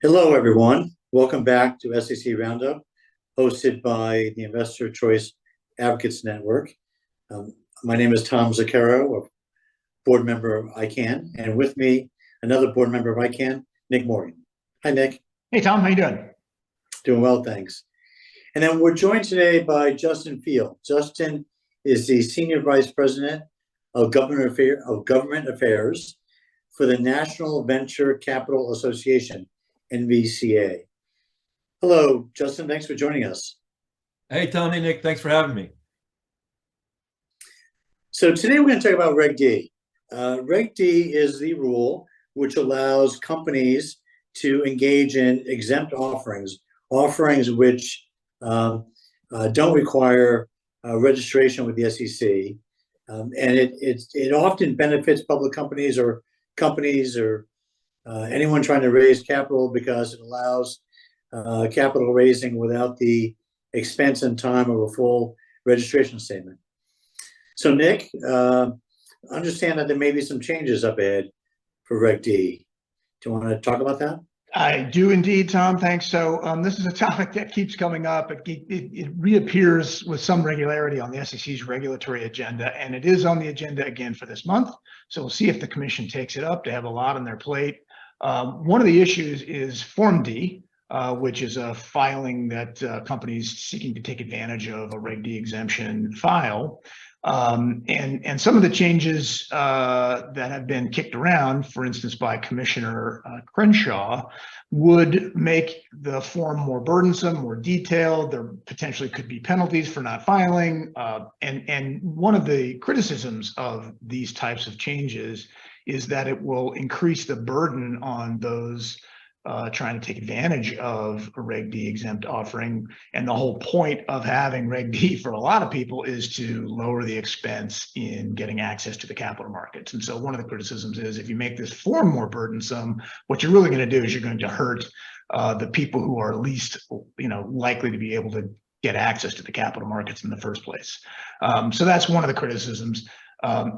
Hello, everyone. Welcome back to SEC Roundup, hosted by the Investor Choice Advocates Network. My name is Tom Zucchero, a board member of ICANN, and with me, another board member of ICANN, Nick Morgan. Hi, Nick. Hey, Tom. How you doing? Doing well, thanks. And then we're joined today by Justin Field. Justin is the Senior Vice President of Government Affairs for the National Venture Capital Association, NVCA. Hello, Justin. Thanks for joining us. Hey, Tom. Hey, Nick. Thanks for having me. So today we're going to talk about Reg D. Reg D is the rule which allows companies to engage in exempt offerings which don't require registration with the SEC. And it often benefits public companies or anyone trying to raise capital because it allows capital raising without the expense and time of a full registration statement. So, Nick, understand that there may be some changes up ahead for Reg D. Do you want to talk about that? I do indeed, Tom. Thanks. So this is a topic that keeps coming up. It reappears with some regularity on the SEC's regulatory agenda, and it is on the agenda again for this month. So we'll see if the commission takes it up. They have a lot on their plate. One of the issues is Form D, which is a filing that companies seeking to take advantage of a Reg D exemption file. And some of the changes that have been kicked around, for instance, by Commissioner Crenshaw, would make the form more burdensome, more detailed. There potentially could be penalties for not filing. And one of the criticisms of these types of changes is that it will increase the burden on those trying to take advantage of a Reg D exempt offering. And the whole point of having Reg D for a lot of people is to lower the expense in getting access to the capital markets. And so one of the criticisms is if you make this form more burdensome, what you're really going to do is you're going to hurt the people who are least, likely to be able to get access to the capital markets in the first place. So that's one of the criticisms.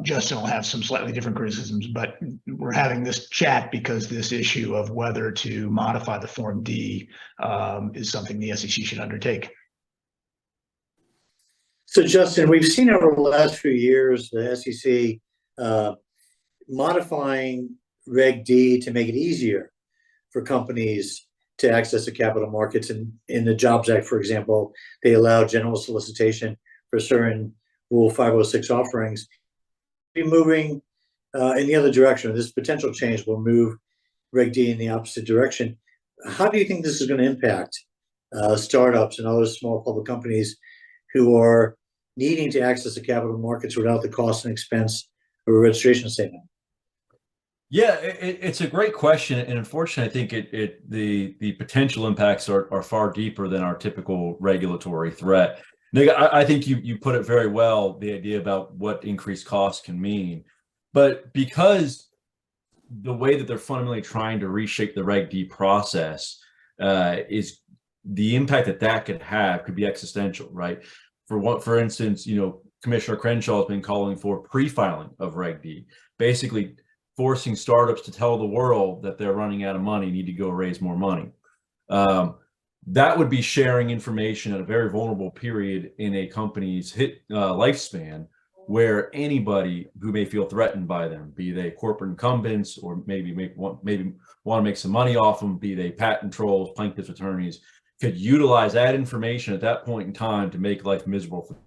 Justin will have some slightly different criticisms, but we're having this chat because this issue of whether to modify the Form D is something the SEC should undertake. So, Justin, we've seen over the last few years the SEC modifying Reg D to make it easier for companies to access the capital markets. And in the Jobs Act, for example, they allow general solicitation for certain Rule 506 offerings. Be moving in the other direction. This potential change will move Reg D in the opposite direction. How do you think this is going to impact startups and other small public companies who are needing to access the capital markets without the cost and expense of a registration statement? Yeah, it's a great question, and unfortunately, I think the potential impacts are far deeper than our typical regulatory threat. Nick, I think you put it very well, the idea about what increased costs can mean. But because the way that they're fundamentally trying to reshape the Reg D process is the impact that could have could be existential, right? For instance, Commissioner Crenshaw has been calling for pre-filing of Reg D, basically forcing startups to tell the world that they're running out of money, need to go raise more money. That would be sharing information at a very vulnerable period in a company's lifespan, where anybody who may feel threatened by them, be they corporate incumbents or maybe want to make some money off them, be they patent trolls, plaintiffs' attorneys, could utilize that information at that point in time to make life miserable for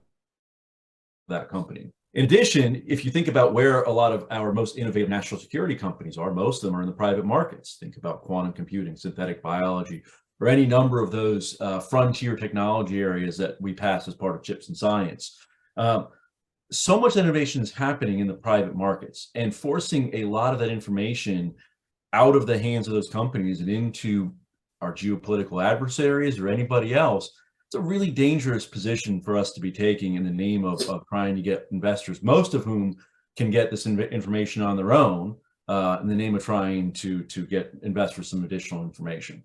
that company. In addition, if you think about where a lot of our most innovative national security companies are, most of them are in the private markets. Think about quantum computing, synthetic biology, or any number of those frontier technology areas that we pass as part of chips and science. So much innovation is happening in the private markets, and forcing a lot of that information out of the hands of those companies and into our geopolitical adversaries or anybody else, it's a really dangerous position for us to be taking in the name of trying to get investors, most of whom can get this information on their own, in the name of trying to get investors some additional information.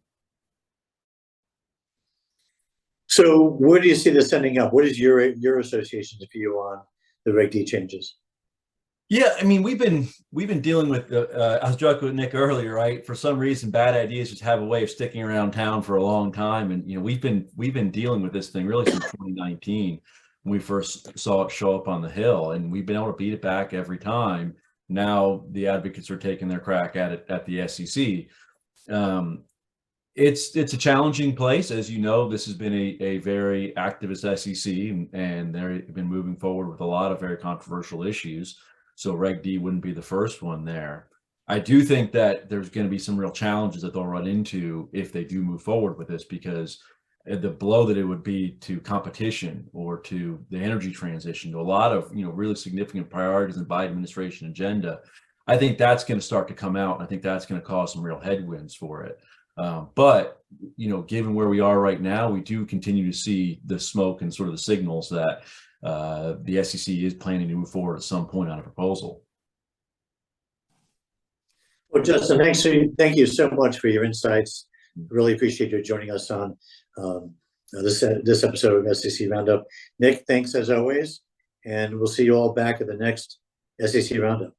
So where do you see this ending up? What is your association's view on the Reg D changes? Yeah, I mean, we've been dealing with. I was joking with Nick earlier, right? For some reason, bad ideas just have a way of sticking around town for a long time, and we've been dealing with this thing really since 2019 when we first saw it show up on the Hill, and we've been able to beat it back every time. Now the advocates are taking their crack at it at the SEC. It's a challenging place, as you know. This has been a very activist SEC, and they've been moving forward with a lot of very controversial issues. So Reg D wouldn't be the first one there. I do think that there's going to be some real challenges that they'll run into if they do move forward with this, because the blow that it would be to competition or to the energy transition, to a lot of really significant priorities in the Biden administration agenda, I think that's going to start to come out, and I think that's going to cause some real headwinds for it. But given where we are right now, we do continue to see the smoke and sort of the signals that the SEC is planning to move forward at some point on a proposal. Well, Justin, thank you so much for your insights. Really appreciate you joining us on this episode of SEC Roundup. Nick, thanks as always, and we'll see you all back at the next SEC Roundup.